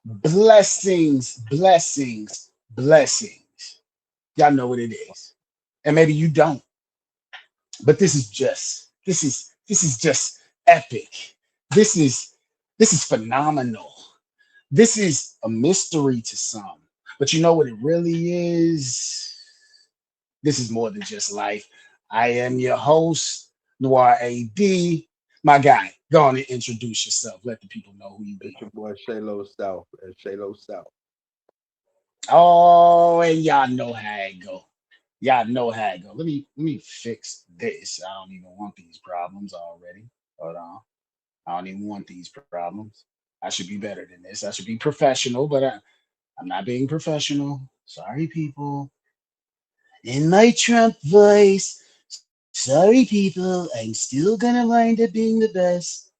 Blessings, blessings, blessings. Y'all know what it is. And maybe you don't, but this is just epic. This is this is phenomenal. This is a mystery to some. But you know what it really is? This is more than just life. I am your host, Noir A.D. My guy, go on and introduce yourself. Let the people know who you be. It's your boy Shalo South at Shalo South. Oh, and y'all know how it go. Y'all know how it go. Let me fix this. I don't even want these problems already. Hold on. I don't even want these problems. I should be better than this. I should be professional, but I'm not being professional. Sorry, people. In my Trump voice, sorry, people. I'm still gonna wind up being the best.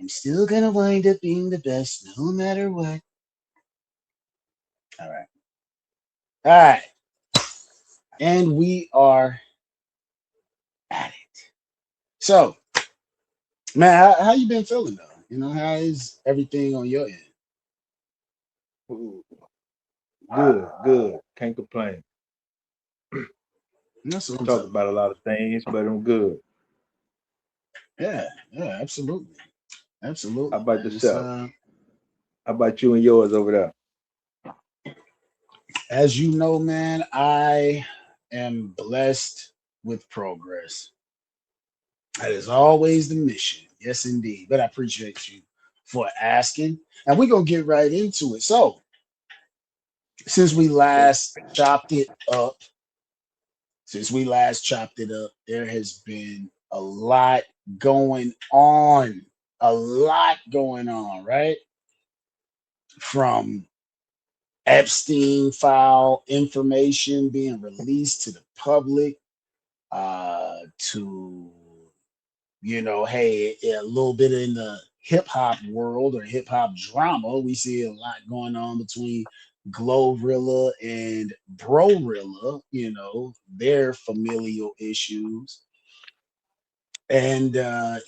I'm still gonna wind up being the best, no matter what. All right. All right. And we are at it. So, man, how you been feeling though? How is everything on your end? Ooh, good, good. Can't complain. That's what I'm Talk talking about a about. lot of things, but I'm good. Yeah, yeah, absolutely. How Absolutely, about man. It's yourself? How about you and yours over there? as you know, man, I am blessed with progress. That is always the mission. Yes, indeed. But I appreciate you for asking. And we're gonna get right into it. So, since we last chopped it up, there has been a lot going on. A lot going on, right? From Epstein file information being released to the public, to hey, a little bit in the hip hop world or hip hop drama, we see a lot going on between GloRilla and Brorilla, their familial issues. And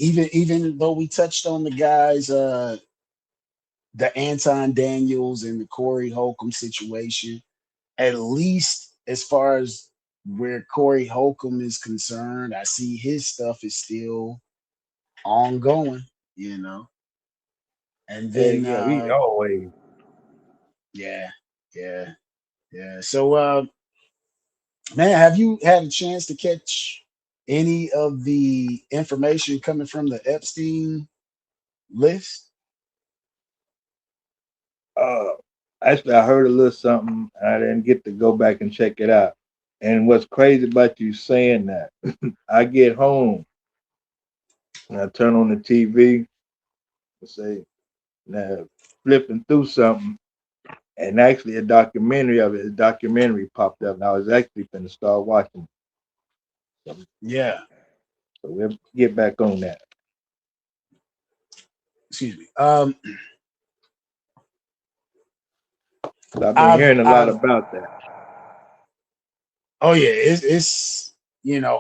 even though we touched on the guys, the Anton Daniels and the Corey Holcomb situation, at least as far as where Corey Holcomb is concerned, I see his stuff is still ongoing, you know. And Hey, then yeah, we always. yeah, yeah, yeah. So man, have you had a chance to catch any of the information coming from the Epstein list? Uh, Actually, I heard a little something. I didn't get to go back and check it out. And what's crazy about you saying that? I get home and I turn on the TV and say, now flipping through something, and actually a documentary popped up, and I was actually going to start watching. So, Yeah, so we'll get back on that. excuse me. 'Cause I've been I've hearing a lot I've about that. oh yeah, it's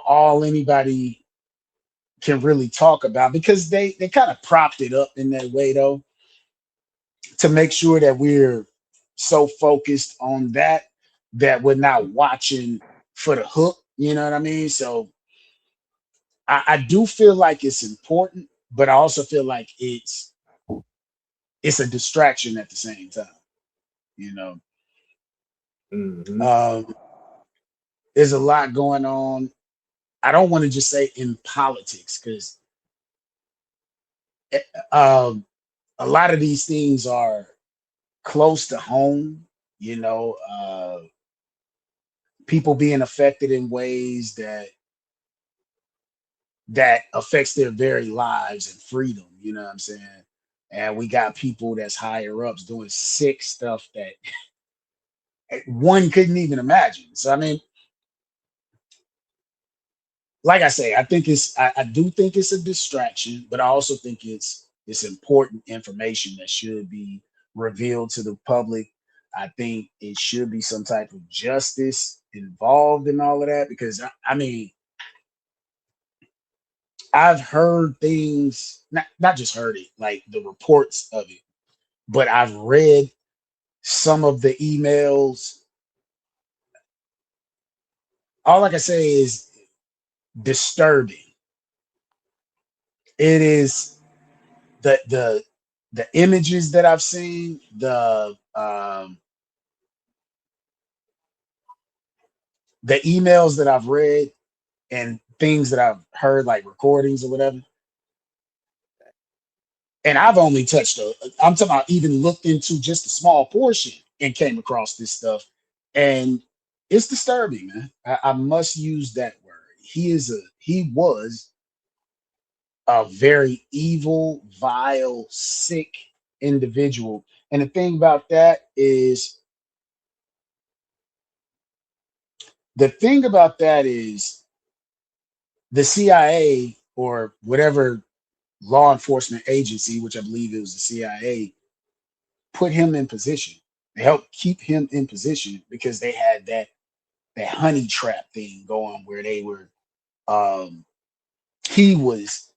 all anybody can really talk about because they kind of propped it up in that way though to make sure that we're so focused on that we're not watching for the hook. You know what I mean? So I do feel like it's important, but I also feel like it's a distraction at the same time. You know, Hmm. um, there's a lot going on. I don't want to just say in politics because um, a lot of these things are close to home. People being affected in ways that affects their very lives and freedom. You know what I'm saying? And we got people that's higher ups doing sick stuff that one couldn't even imagine. So I mean, like I say, I do think it's a distraction, but I also think it's important information that should be revealed to the public. I think it should be some type of justice involved in all of that because I mean I've heard things, not just heard it, like the reports of it, but I've read some of the emails. All I can say is disturbing. It is the images that I've seen, the emails that I've read, and things that I've heard, like recordings or whatever. And I've only touched I'm talking about even looked into just a small portion and came across this stuff. And it's disturbing, man. I must use that word. He was a very evil, vile, sick individual. And the thing about that is the thing about that is the CIA or whatever law enforcement agency, which I believe it was the CIA, put him in position. They helped keep him in position because they had that honey trap thing going where they were he was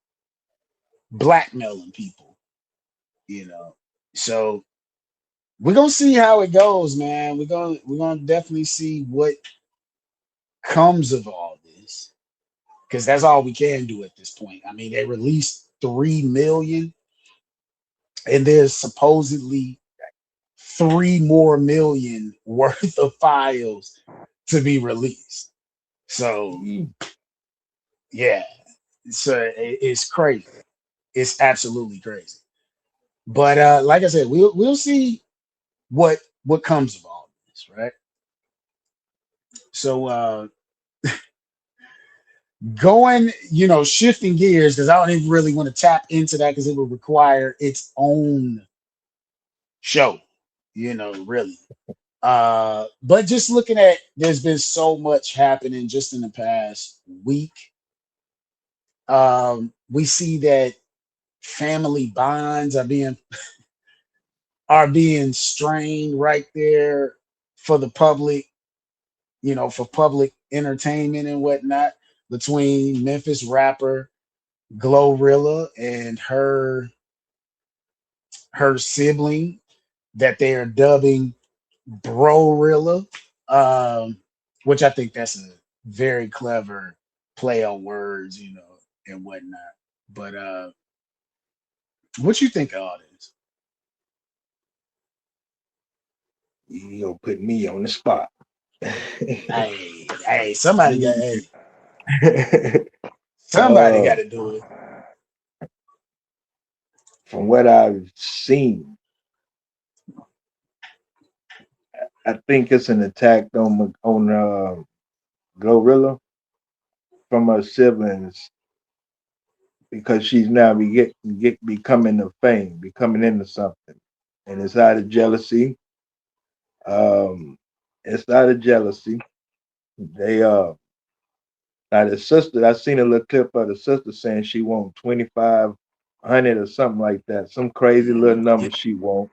blackmailing people, you know. So we're gonna see how it goes, man. We're gonna definitely see what comes of all this because that's all we can do at this point. I mean, they released 3 million, and there's supposedly 3 more million worth of files to be released. So yeah, it's crazy. It's absolutely crazy. But like I said, we'll see what comes of all this, right? So going, shifting gears because I don't even really want to tap into that because it would require its own show, really. But just looking at, there's been so much happening just in the past week. We see that family bonds are being strained right there for the public, for public entertainment and whatnot between Memphis rapper GloRilla and her sibling that they are dubbing Brorilla, um, which I think that's a very clever play on words, and whatnot. But what you think of all this? You gonna put me on the spot. Hey, somebody got uh, to do it. from what I've seen, I think it's an attack on GloRilla from her siblings because she's now becoming a fame, becoming into something, and it's out of jealousy. Um, it's out of jealousy. They now the sister, I seen a little clip of the sister saying she want 2,500 or something like that, some crazy little number she want.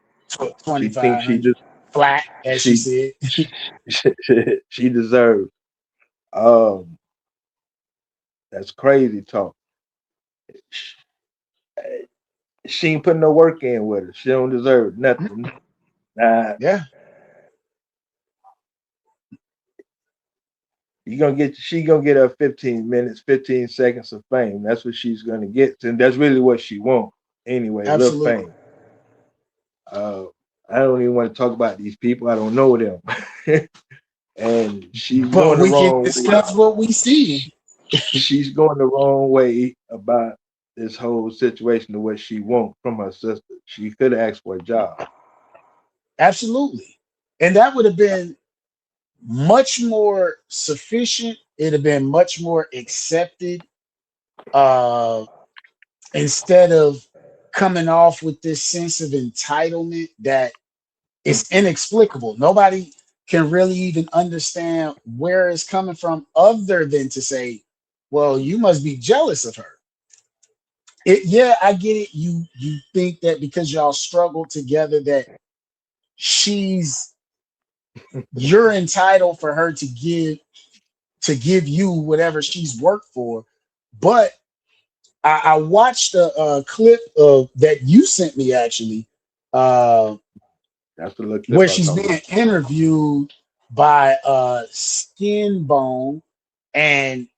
She thinks 2,500 flat, as she she said. she she deserves. Um, that's crazy talk. She ain't putting no work in with her. She don't deserve nothing. Nah, Yeah, she gonna get her 15 minutes, 15 seconds of fame. That's what she's gonna get. And that's really what she wants. Anyway, a little absolutely. fame. Uh, I don't even want to talk about these people. I don't know them. And she's But going the we can wrong way. discuss what we see. She's going the wrong way about this whole situation to what she wants from her sister. She could have asked for a job. Absolutely. And that would have been much more sufficient. It'd have been much more accepted, uh, instead of coming off with this sense of entitlement that is inexplicable. Nobody can really even understand where it's coming from other than to say, well, you must be jealous of her. Yeah, I get it. You think that because y'all struggle together that she's you're entitled for her to give you whatever she's worked for. But I watched a clip of that you sent me actually, uh, That's the little clip where I was she's talking being about. interviewed by Skin Bone, and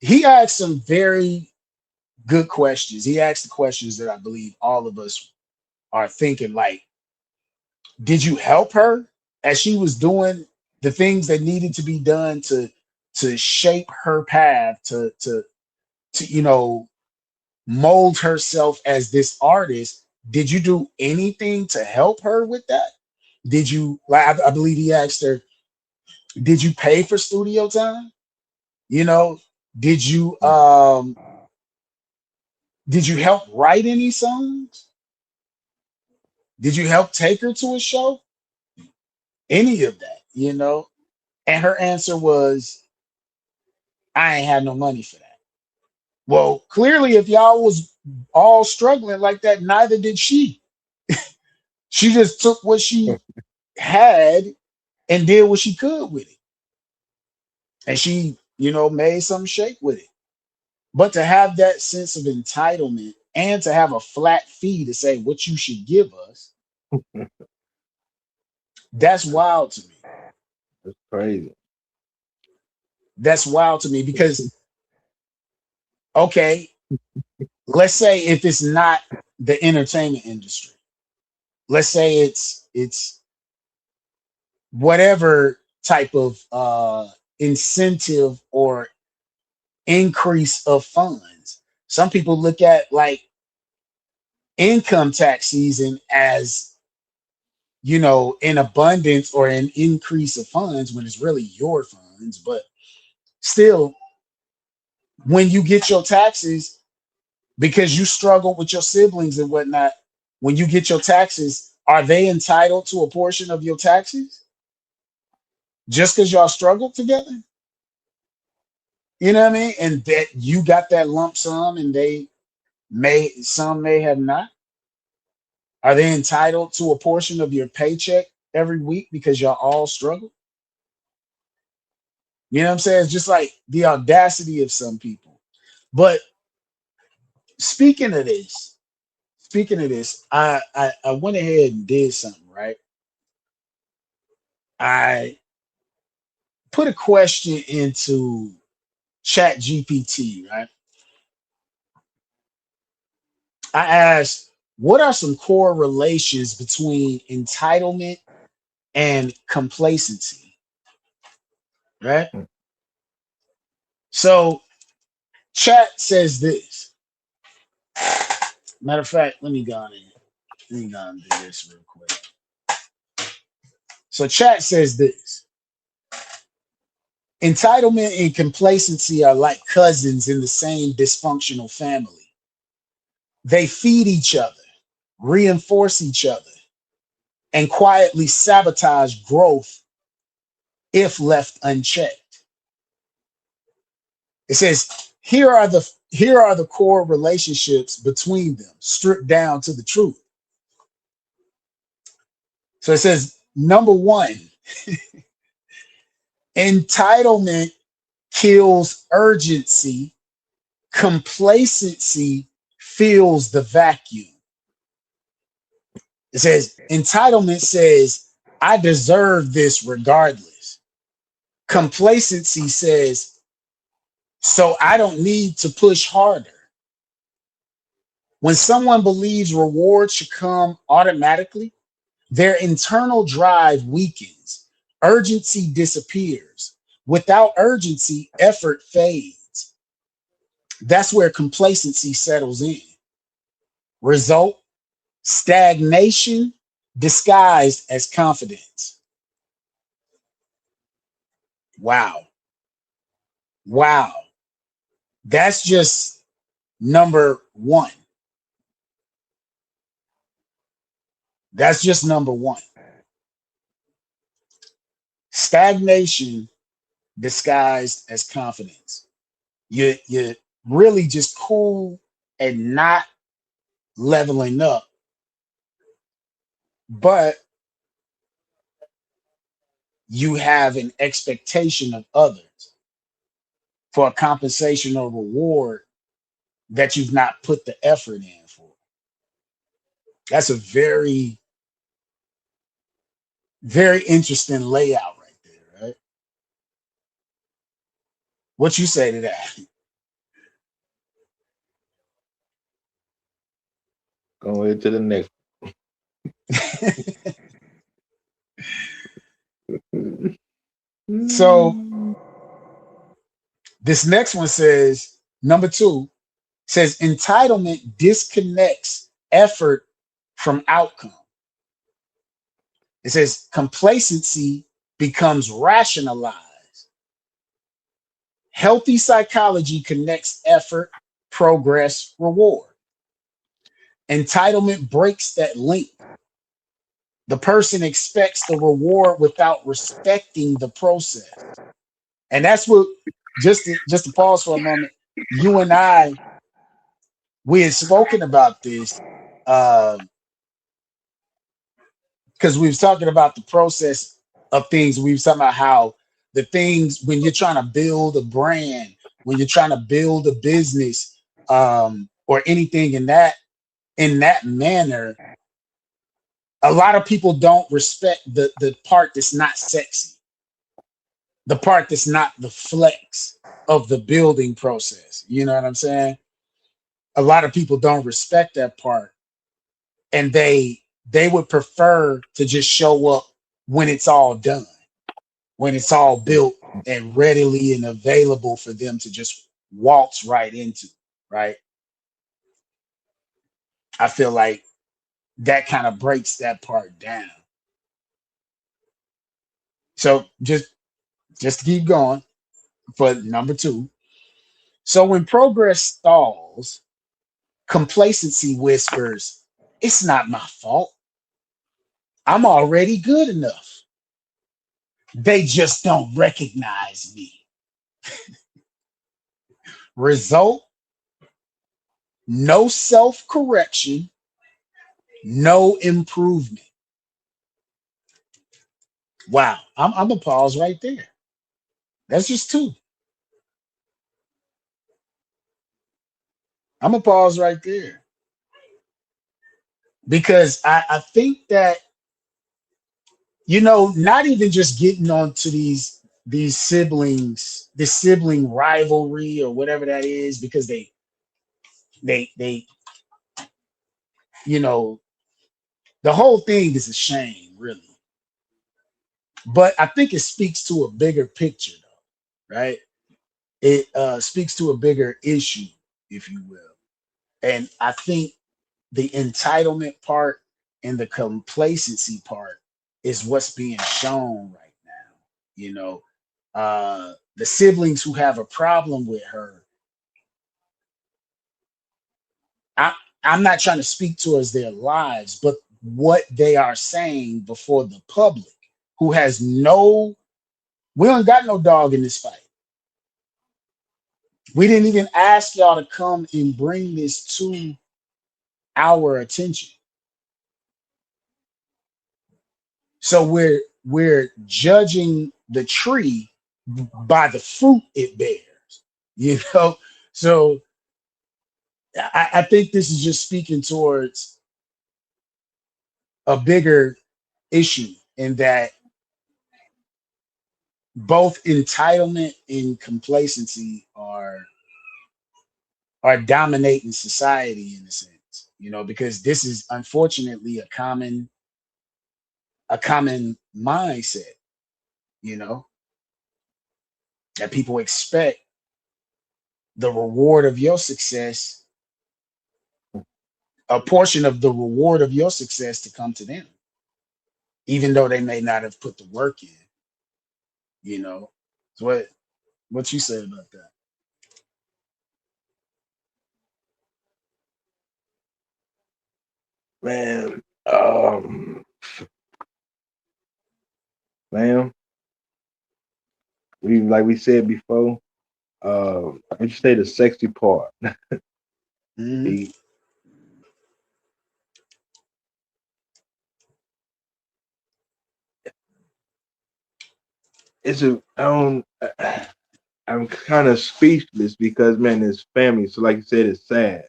he asked some very good questions. He asked the questions that I believe all of us are thinking, like, did you help her as she was doing the things that needed to be done to shape her path to mold herself as this artist? Did you do anything to help her with that? Did you, like, I believe he asked her, did you pay for studio time? You know, did you Mm. um did you help write any songs? Did you help take her to a show? Any of that? And her answer was, I ain't had no money for that. Well, clearly, if y'all was all struggling like that, neither did she. She just took what she had and did what she could with it. And she, made some shake with it. But to have that sense of entitlement and to have a flat fee to say what you should give us, that's wild to me. That's crazy. That's wild to me because, okay, let's say if it's not the entertainment industry, let's say it's whatever type of incentive or increase of funds. Some people look at like income tax season as an abundance or an increase of funds when it's really your funds. But still, when you get your taxes, because you struggle with your siblings and whatnot, when you get your taxes, are they entitled to a portion of your taxes just because y'all struggled together? You know what I mean? And that you got that lump sum and some may have not. Are they entitled to a portion of your paycheck every week because y'all all struggle? You know what I'm saying? It's just like the audacity of some people. But speaking of this, I went ahead and did something, right? I put a question into Chat GPT, right? I asked, what are some core relations between entitlement and complacency, right? Mm. So Chat says this. Matter of fact, let me go and do this real quick. So Chat says this. Entitlement and complacency are like cousins in the same dysfunctional family. They feed each other, reinforce each other, and quietly sabotage growth if left unchecked. It says here are the core relationships between them, stripped down to the truth. So it says number one, entitlement kills urgency, complacency fills the vacuum. It says entitlement says, I deserve this regardless. Complacency says, so I don't need to push harder. When someone believes rewards should come automatically, their internal drive weakens, urgency disappears. Without urgency, effort fades. That's where complacency settles in. Result, stagnation disguised as confidence. Wow. Wow. That's just number one. That's just number one. Stagnation disguised as confidence. You're really just cool and not leveling up, but you have an expectation of others for a compensation or reward that you've not put the effort in for. That's a very, very interesting layout right there, right? What you say to Going to the next. that? So this next one says, number two says entitlement disconnects effort from outcome. It says complacency becomes rationalized. Healthy psychology connects effort, progress, reward. Entitlement breaks that link. The person expects the reward without respecting the process. And that's what, just to pause for a moment, you and I, we had spoken about this because we was talking about the process of things. We was talking about how the things when you're trying to build a brand, when you're trying to build a business, or anything in that manner, a lot of people don't respect the part that's not sexy, the part that's not the flex of the building process. You know what I'm saying? A lot of people don't respect that part, and they would prefer to just show up when it's all done, when it's all built and readily and available for them to just waltz right into, right? I feel like that kind of breaks that part down. So just to keep going for number two. So when progress stalls, complacency whispers, it's not my fault. I'm already good enough. They just don't recognize me. Result, no self correction, no improvement. Wow. I'm going to pause right there. That's just two. I'm going to pause right there because I think that, not even just getting onto these siblings, this sibling rivalry or whatever that is, because they you know the whole thing is a shame, really. But I think it speaks to a bigger picture, though, right? It speaks to a bigger issue, if you will. And I think the entitlement part and the complacency part is what's being shown right now. The siblings who have a problem with her, I, I'm not trying to speak towards their lives, but what they are saying before the public, who has no, we don't got no dog in this fight. We didn't even ask y'all to come and bring this to our attention. So we're judging the tree by the fruit it bears, you know. So I think this is just speaking towards a bigger issue in that both entitlement and complacency are dominating society in a sense, because this is unfortunately a common mindset, you know, that people expect the reward of your success, a portion of the reward of your success to come to them, even though they may not have put the work in, you know. So what you said about that? Man, man, we like we said before, I just say the sexy part. Mhm. The it's a I don't I'm kind of speechless because man, it's family. So like you said, it's sad.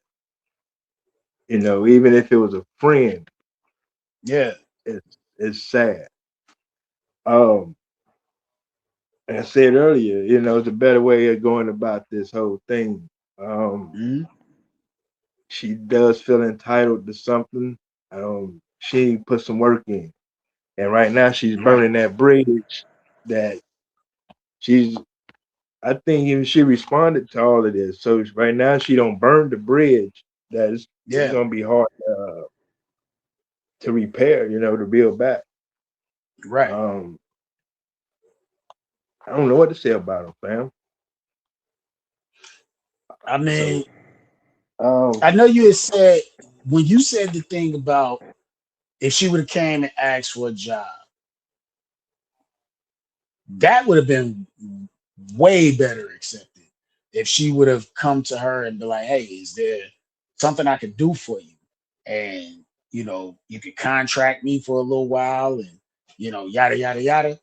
Even if it was a friend, Yeah. It's sad. Um, like I said earlier, it's a better way of going about this whole thing. Um, Mhm. she does feel entitled to something. She put some work in, and right now she's Right. burning that bridge that she's. I think even she responded to all of this. So right now she don't burn the bridge. That is, it's Yeah. gonna be hard to repair. To build back. Right. Um, I don't know what to say about him, fam. I mean, So, um, I know you had said when you said the thing about if she would have came and asked for a job, that would have been way better accepted if she would have come to her and be like, "Hey, is there something I could do for you?" And you could contract me for a little while, and yada yada yada.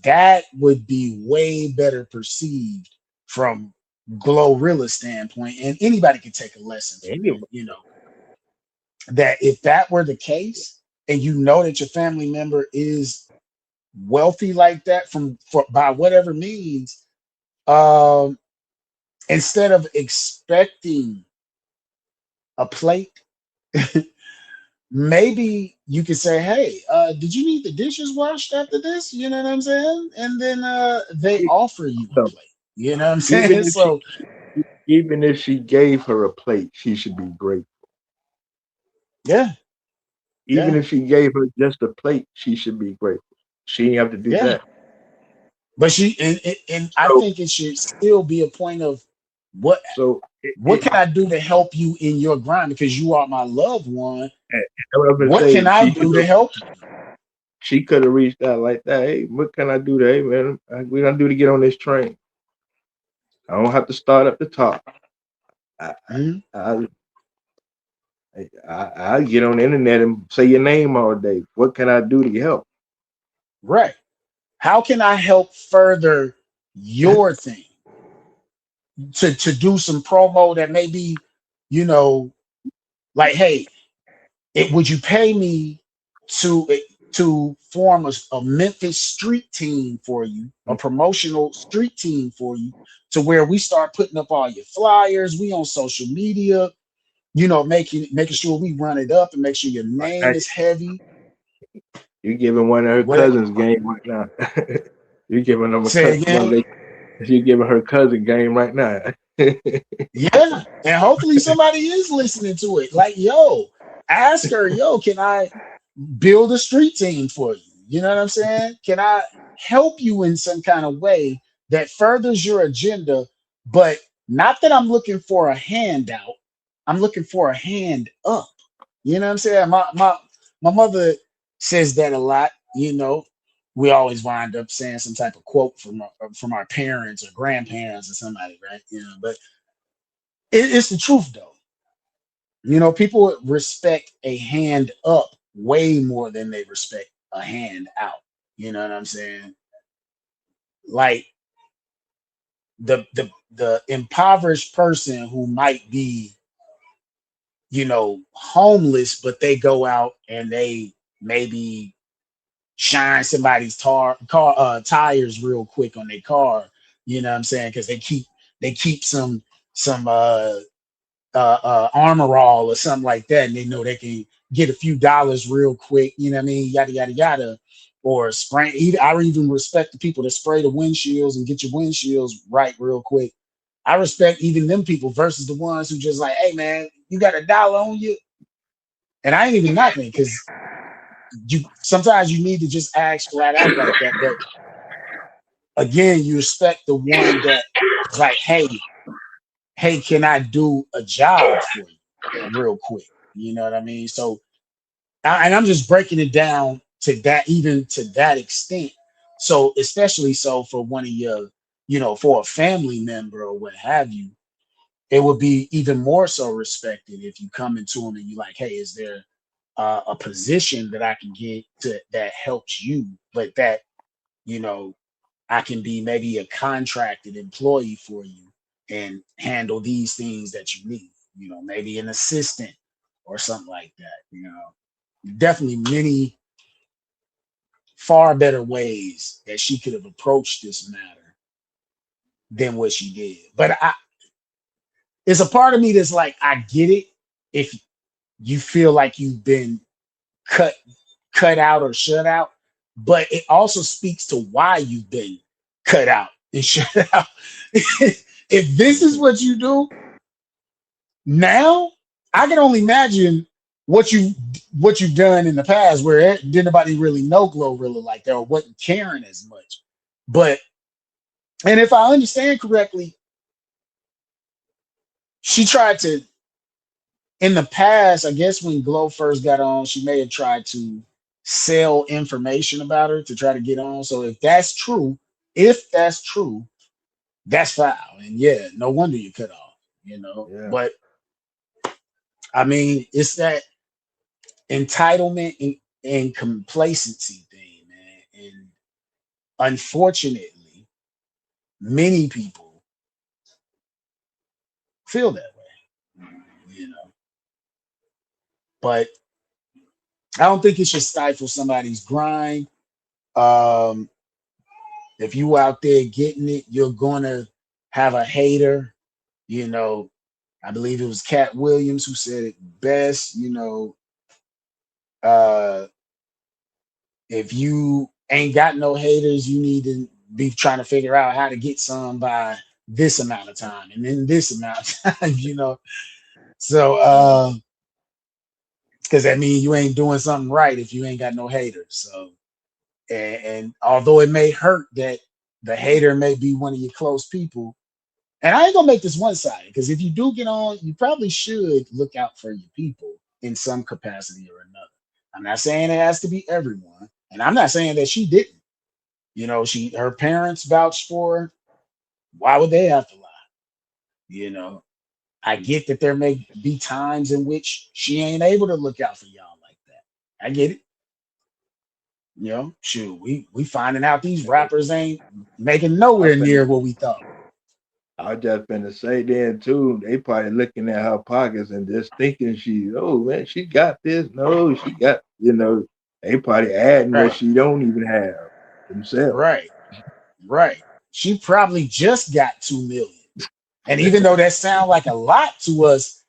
That would be way better perceived from GloRilla standpoint, and anybody can take a lesson from anyway, that. That if that were the case, and that your family member is wealthy like that by whatever means, um, instead of expecting a plate, maybe you could say, "Hey, did you need the dishes washed after this?" You know what I'm saying? And then they offer you a so plate. You know what I'm even saying? if she So even if she gave her a plate, she should be grateful. yeah, Even yeah, if she gave her just a plate, she should be grateful. She didn't have to do yeah. that. But and I So, think it should still be a point of what so what can I do to help you in your grind because you are my loved one. and what I'm gonna What say, can I do to help you? she could have reached out like that. Hey, what can I do to? Hey, man, we gonna do to get on this train? I don't have to start at the top. I Mhm. I I get on the internet and say your name all day. What can I do to help? Right. How can I help further your thing to do some promo that maybe, you know, like, hey, would you pay me to to form a Memphis street team for you, a promotional street team for you, to where we start putting up all your flyers, we on social media, making sure we run it up and make sure your name Hey, is heavy. you're giving one of her What cousins game right now. You're giving them say one of again? they. You're giving her cousin game right now. Yeah, and hopefully somebody is listening to it. Like, yo, ask her, yo, can I build a street team for you? You know what I'm saying? Can I help you in some kind of way that furthers your agenda? But not that I'm looking for a handout. I'm looking for a hand up. You know what I'm saying? My mother says that a lot. We always wind up saying some type of quote from our parents or grandparents or somebody, right? But it's the truth though. People respect a hand up way more than they respect a hand out. You know what I'm saying? Like the impoverished person who might be, homeless, but they go out and they maybe shine somebody's car tires real quick on their car. You know what I'm saying? Because they keep some armor all or something like that, and they know they can get a few dollars real quick. You know what I mean? Yada yada yada. Or spray. I even respect the people that spray the windshields and get your windshields right real quick. I respect even them people versus the ones who just like, hey man, you got $1 on you, and I ain't even knocking it because you sometimes you need to just ask flat out like that. But again, you respect the one that is like, hey, can I do a job for you real quick? You know what I mean? So, and I'm just breaking it down to that, even to that extent. So, especially so for one of your, for a family member or what have you, it would be even more so respected if you come into them and you like, hey, is there a position that I can get to that helps you, but that you know I can be maybe a contracted employee for you and handle these things that you need. Maybe an assistant or something like that. definitely many far better ways that she could have approached this matter than what she did. But it's a part of me that's like, I get it if you feel like you've been cut cut out or shut out, but it also speaks to why you've been cut out and shut out. If this is what you do now, I can only imagine what you've done in the past where didn't nobody really know GloRilla like that or wasn't caring as much. But and if I understand correctly, she tried to in the past, I guess when Glow first got on, she may have tried to sell information about her to try to get on. So if that's true, that's foul. And yeah, no wonder you cut off, you know. Yeah. But I mean, it's that entitlement and complacency thing, man. And unfortunately, many people feel that way, you know. But I don't think it should stifle somebody's grind. Um, if you out there getting it, you're gonna have a hater. You know, I believe it was Cat Williams who said it best. You know, uh, if you ain't got no haters, you need to be trying to figure out how to get some by this amount of time and then this amount of time. You know, so because that means you ain't doing something right if you ain't got no haters. So and although it may hurt that the hater may be one of your close people. And I ain't gonna make this one sided because if you do get on, you probably should look out for your people in some capacity or another. I'm not saying it has to be everyone, and I'm not saying that she didn't. You know, her parents vouched for her. Why would they have to lie? You know, I get that there may be times in which she ain't able to look out for y'all like that. I get it. You know, shoot, we finding out these rappers ain't making I'm nowhere near finna, what we thought. I just finna say then too, they probably looking at her pockets and just thinking oh man, she got this. No, she got, they probably adding what Right, she don't even have themselves. right. Right. She probably just got 2 million. And even though that sounds like a lot to us,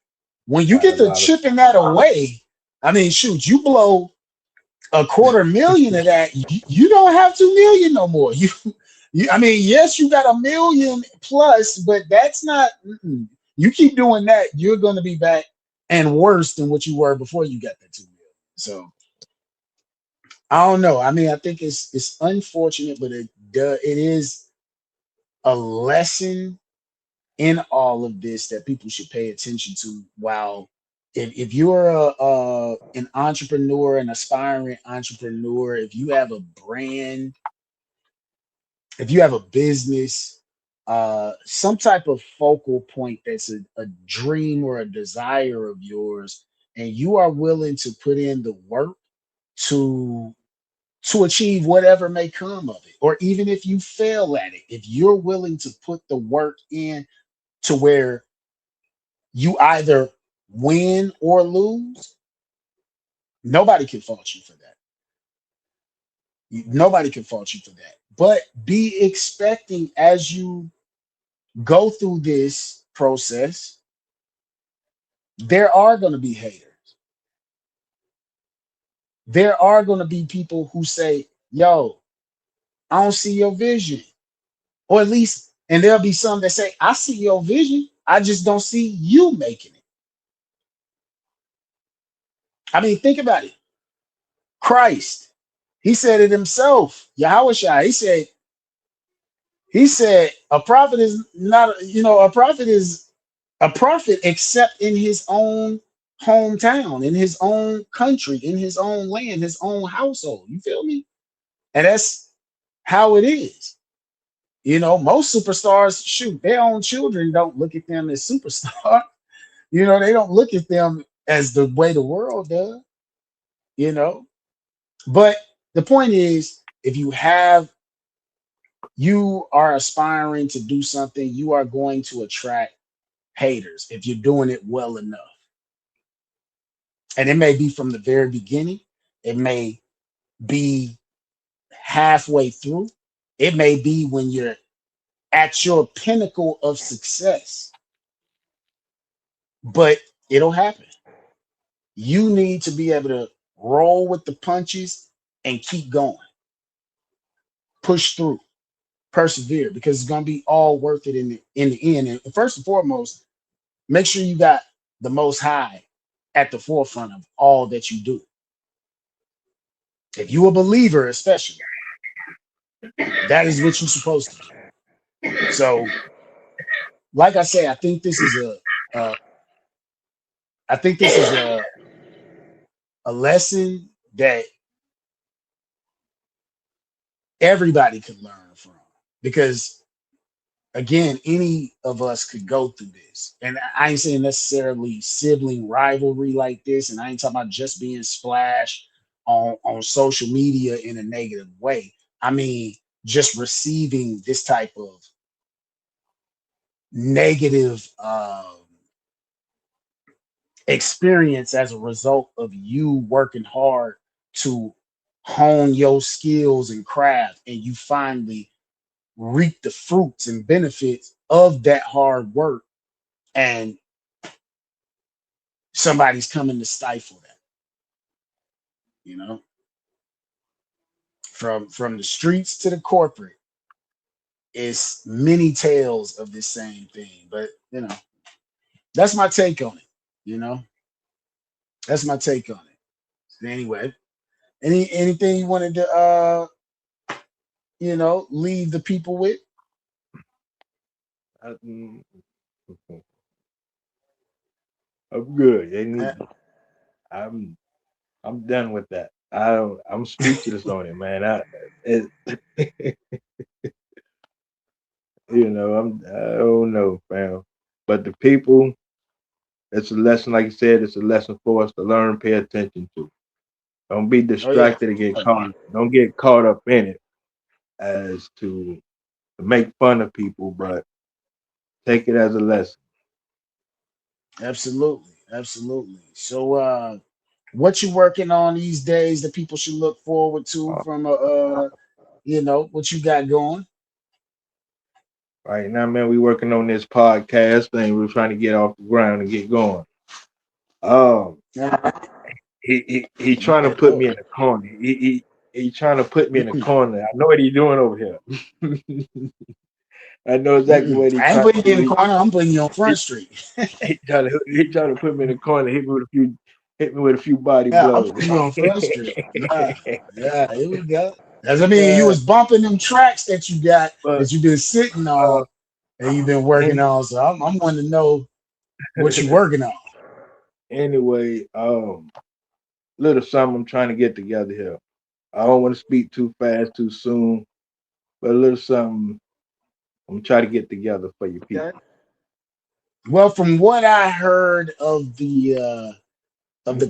when you Not a get to lot of chipping that away, I mean, shoot, you blow a 250,000 of that, you don't have 2 million no more. I mean, yes, you got 1 million plus, but that's not. You keep doing that, you're going to be back and worse than what you were before you got that 2 million. So I don't know. I mean, I think it's unfortunate, but it is a lesson in all of this that people should pay attention to. While if you're an entrepreneur, an aspiring entrepreneur, if you have a brand, if you have a business, some type of focal point that's a dream or a desire of yours, and you are willing to put in the work to achieve whatever may come of it, or even if you fail at it, if you're willing to put the work in to where you either win or lose, nobody can fault you for that. Nobody can fault you for that. But be expecting as you go through this process, there are going to be haters. There are going to be people who say, yo, I don't see your vision. Or at least, and there'll be some that say, I see your vision. I just don't see you making it. I mean, think about it. Christ, he said it himself. Yahweh Shai, he said a prophet is not, a prophet is a prophet except in his own hometown, in his own country, in his own land, his own household. You feel me? And that's how it is. Most superstars, shoot, their own children don't look at them as superstars. They don't look at them as the way the world does, you know. But the point is, if you are aspiring to do something, you are going to attract haters if you're doing it well enough. And it may be from the very beginning, it may be halfway through, it may be when you're at your pinnacle of success, but it'll happen. You need to be able to roll with the punches and keep going, push through, persevere, because it's going to be all worth it in the end. And first and foremost, make sure you got the Most High at the forefront of all that you do. If you a believer, especially, that is what you're supposed to do. So, like I say, uh, I think this is a lesson that everybody could learn from, because again, any of us could go through this. And I ain't saying necessarily sibling rivalry like this, and I ain't talking about just being splashed on social media in a negative way. I mean, just receiving this type of negative experience as a result of you working hard to hone your skills and craft, and you finally reap the fruits and benefits of that hard work, and somebody's coming to stifle that. You know, from the streets to the corporate, it's many tales of this same thing. But that's my take on it. You know, that's my take on it. So anyway, anything you wanted to leave the people with? I, I'm good. Uh, I'm I'm done with that. I'm speechless on it, man. It, I don't know, fam. But the people, it's a lesson, like you said, it's a lesson for us to learn, pay attention to. Don't be oh yeah, distracted and get caught. Don't get caught up in it as to make fun of people, but take it as a lesson. absolutely, absolutely. So what you working on these days that people should look forward to Uh, from what you got going? Right now, man, we working on this podcast thing. We're trying to get off the ground and get going. Um, Uh, he trying to put me in a corner. He trying to put me in a corner. I know what he's doing over here. I know exactly what he I ain't trying putting to you in the do. corner. I'm putting you on He, Front Street. he trying to put me in a corner. Hit me with a few body Yeah, I'm blows. putting you on Front Street. Yeah, yeah, here we go. That's, I mean, you uh, was bumping them tracks that you got but that you've been sitting uh, on and you've been working any, on. So I'm wanting to know what you working on. anyway, little something I'm trying to get together here. I don't want to speak too fast, too soon, but a little something I'm trying to get together for you people. Okay. Well, from what I heard of the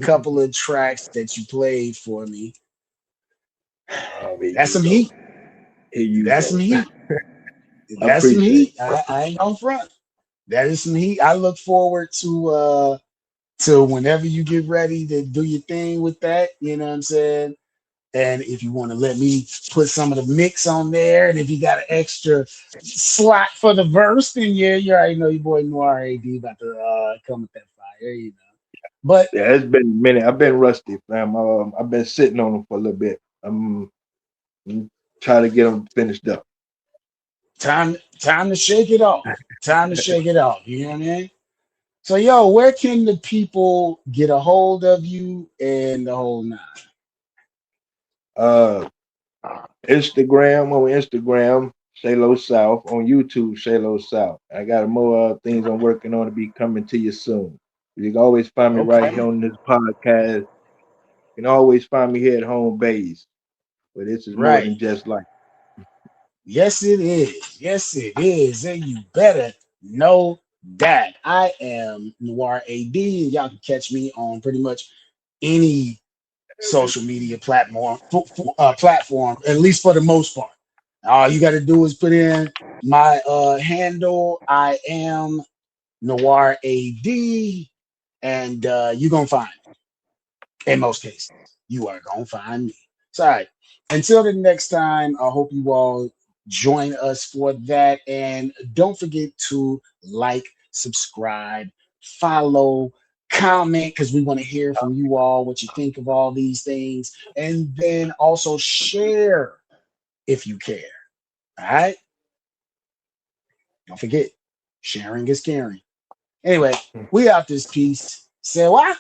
couple of tracks that you played for me, Here that's you some go. heat. Here you That's go. some heat. I That's some appreciate heat. it. I ain't on front. That is some heat. I look forward to whenever you get ready to do your thing with that. You know what I'm saying? And if you want to let me put some of the mix on there, and if you got an extra slot for the verse, then yeah, you already know your boy Noir A.D about to come with that fire. But Yeah, it's been a minute. I've been rusty, fam. I've been sitting on them for a little bit. I'm trying to get them finished up. time to shake it off. Time to shake it off. You know what I mean? So yo, where can the people get a hold of you and the whole nine? Uh, Instagram, Shalo South. On YouTube, Shalo South. I got more things I'm working on to be coming to you soon. You can always find me right Okay. here on this podcast. You can always find me here at home base. But this is more Right. than just like. Yes, it is. Yes, it is. And you better know that. I am Noir AD, and y'all can catch me on pretty much any social media platform, at least for the most part. All you got to do is put in my handle. I am Noir AD, and you're gonna find it. In most cases, you are gonna find me. So, all right. Until the next time, I hope you all join us for that. And don't forget to like, subscribe, follow, comment, because we want to hear from you all what you think of all these things. And then also share if you care. All right. Don't forget, sharing is caring. Anyway, we out this piece. Say what?